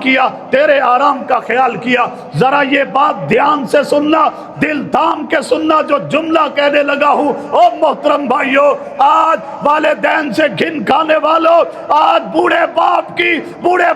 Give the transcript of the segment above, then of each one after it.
کیا، تیرے آرام کا خیال کیا۔ ذرا یہ بات دھیان سے سننا، دل تھام کے سننا جو جملہ کہنے لگا ہوں۔ او محترم بھائیو، آج والدین سے گھن کھانے والوں، آج بوڑھے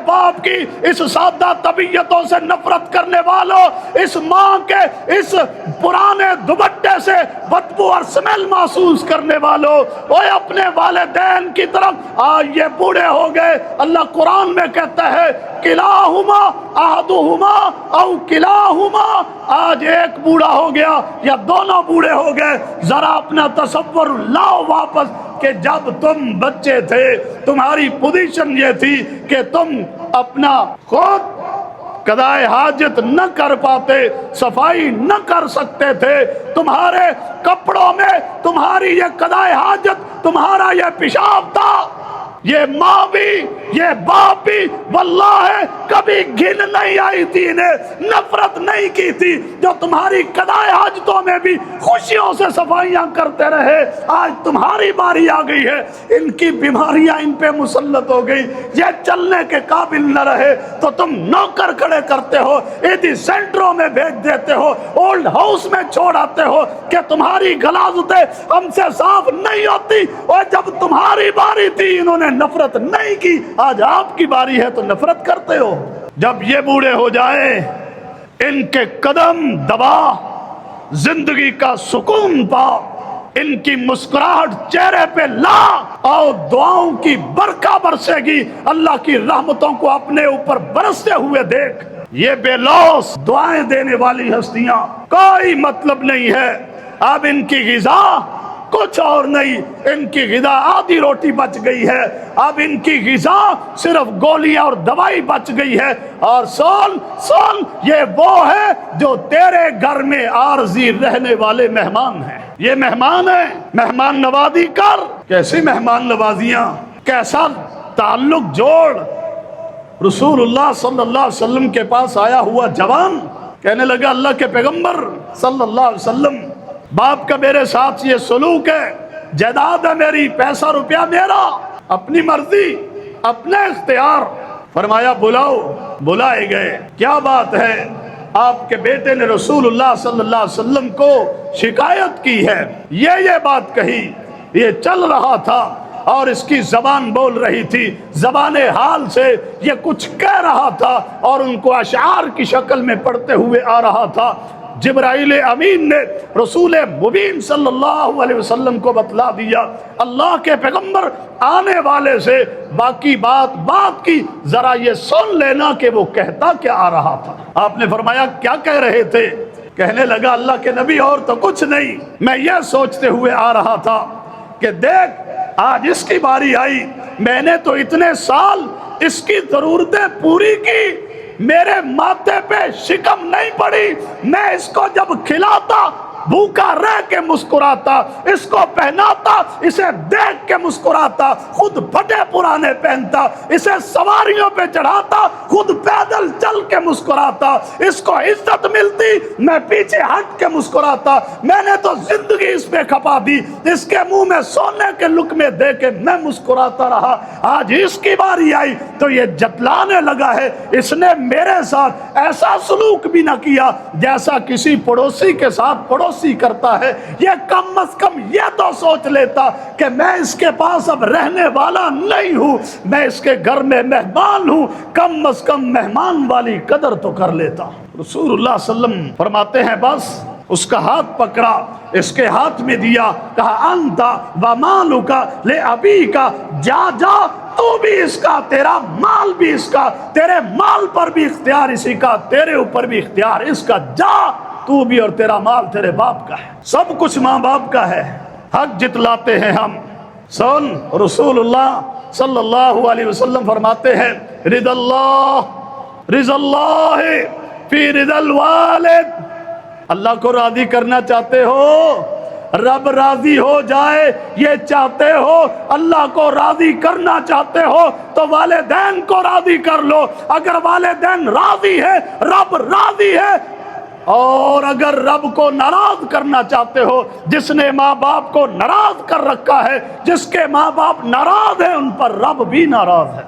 باپ کی اس سادہ طبیعتوں سے نفرت کرنے والوں، اس ماں کے اس پرانے دوپٹے سے بدبو اور سمیل محسوس کرنے والوں، اوے اپنے والدین کی طرف آج یہ بوڑھے ہو گئے۔ اللہ قرآن میں کہتا ہے کلاہما احدہما او کلاہما، آج ایک بوڑھا ہو گیا یا دونوں بوڑھے ہو گئے۔ ذرا اپنا تصور لاؤ واپس کہ جب تم بچے تھے تمہاری پوزیشن یہ تھی کہ تم اپنا خود قضائے حاجت نہ کر پاتے، صفائی نہ کر سکتے تھے، تمہارے کپڑوں میں تمہاری یہ قضائے حاجت، تمہارا یہ پیشاب تھا۔ یہ ماں بھی یہ باپ بھی واللہ کبھی گھن نہیں آئی تھی، انہیں نفرت نہیں کی تھی، جو تمہاری قضائے حاجتوں میں بھی خوشیوں سے صفائیاں کرتے رہے۔ آج تمہاری باری آ گئی ہے، ان کی بیماریاں ان پہ مسلط ہو گئی، یہ چلنے کے قابل نہ رہے تو تم نوکر کھڑے کرتے ہو، عیدی سینٹروں میں بھیج دیتے ہو، اولڈ ہاؤس میں چھوڑ آتے ہو کہ تمہاری غلاظتیں ہم سے صاف نہیں ہوتی، اور جب تمہاری باری تھی انہوں نے نفرت نہیں کی، آج آپ کی باری ہے تو نفرت کرتے ہو۔ جب یہ بوڑھے ہو جائیں ان کے قدم دبا، زندگی کا سکون پا، ان کی مسکراہٹ چہرے پہ لا، اور دعاؤں کی برکہ برسے گی، اللہ کی رحمتوں کو اپنے اوپر برستے ہوئے دیکھ۔ یہ بے لوث دعائیں دینے والی ہستیاں کوئی مطلب نہیں ہے، اب ان کی غذا کچھ اور نہیں، ان کی غذا آدھی روٹی بچ گئی ہے، اب ان کی غذا صرف گولیاں اور دوائی بچ گئی ہے۔ اور سن یہ وہ ہے جو تیرے گھر میں عارضی رہنے والے مہمان ہیں، یہ مہمان ہیں، مہمان نوازی کر۔ کیسی مہمان نوازیاں، کیسا تعلق جوڑ۔ رسول اللہ صلی اللہ علیہ وسلم کے پاس آیا ہوا جوان کہنے لگا اللہ کے پیغمبر صلی اللہ علیہ وسلم، باپ کا میرے ساتھ یہ سلوک ہے، جائیداد ہے میری، پیسہ روپیہ میرا، اپنی مرضی، اپنے اختیار۔ فرمایا بلاؤ، بلائے گئے۔ کیا بات ہے، آپ کے بیٹے نے رسول اللہ صلی اللہ علیہ وسلم کو شکایت کی ہے، یہ بات کہی، یہ چل رہا تھا اور اس کی زبان بول رہی تھی، زبان حال سے یہ کچھ کہہ رہا تھا اور ان کو اشعار کی شکل میں پڑھتے ہوئے آ رہا تھا۔ جبرائیل امین نے رسول مبین صلی اللہ علیہ وسلم کو بتلا دیا، اللہ کے پیغمبر آنے والے سے باقی بات کی، ذرا یہ سن لینا کہ وہ کہتا کیا آ رہا تھا۔ آپ نے فرمایا کیا کہہ رہے تھے؟ کہنے لگا اللہ کے نبی اور تو کچھ نہیں، میں یہ سوچتے ہوئے آ رہا تھا کہ دیکھ آج اس کی باری آئی، میں نے تو اتنے سال اس کی ضرورتیں پوری کی، میرے ماتھے پہ شکم نہیں پڑی، میں اس کو جب کھلاتا بھوکا رہ کے مسکراتا، اس کو پہناتا اسے دیکھ کے مسکراتا، خود پھٹے پرانے پہنتا، اسے سواریوں پہ چڑھاتا، خود پیدل چل کے مسکراتا، اس کو عزت ملتی میں پیچھے ہٹ کے مسکراتا، میں نے تو زندگی اس پہ کھپا دی، اس کے منہ میں سونے کے لقمے دے کے میں مسکراتا رہا، آج اس کی باری آئی تو یہ جتلانے لگا ہے اس نے میرے ساتھ ایسا سلوک بھی نہ کیا جیسا کسی پڑوسی کے ساتھ پڑوسی کرتا ہے، یہ کم از کم یہ تو سوچ لیتا کہ میں اس کے پاس اب رہنے والا نہیں ہوں، میں اس کے گھر میں مہمان ہوں، کم از کم مہمان والی قدر تو کر لیتا۔ رسول اللہ صلی اللہ علیہ وسلم فرماتے ہیں بس اس کا ہاتھ پکڑا، اس کے ہاتھ میں دیا، کہا انتا ومالکا لے ابی کا، جا تو بھی اس کا، تیرا مال بھی اس کا، تیرے مال پر بھی اختیار اسی کا، تیرے اوپر بھی اختیار اس کا، جا تو بھی، اور تیرا مال تیرے باپ کا ہے، سب کچھ ماں باپ کا ہے، حق جتلاتے ہیں ہم۔ سن رسول اللہ صلی اللہ علیہ وسلم فرماتے ہیں رضا اللہ فی رضا الوالد، اللہ کو راضی کرنا چاہتے ہو، رب راضی ہو جائے یہ چاہتے ہو، اللہ کو راضی کرنا چاہتے ہو تو والدین کو راضی کر لو، اگر والدین راضی ہے رب راضی ہے، اور اگر رب کو ناراض کرنا چاہتے ہو، جس نے ماں باپ کو ناراض کر رکھا ہے، جس کے ماں باپ ناراض ہیں ان پر رب بھی ناراض ہے۔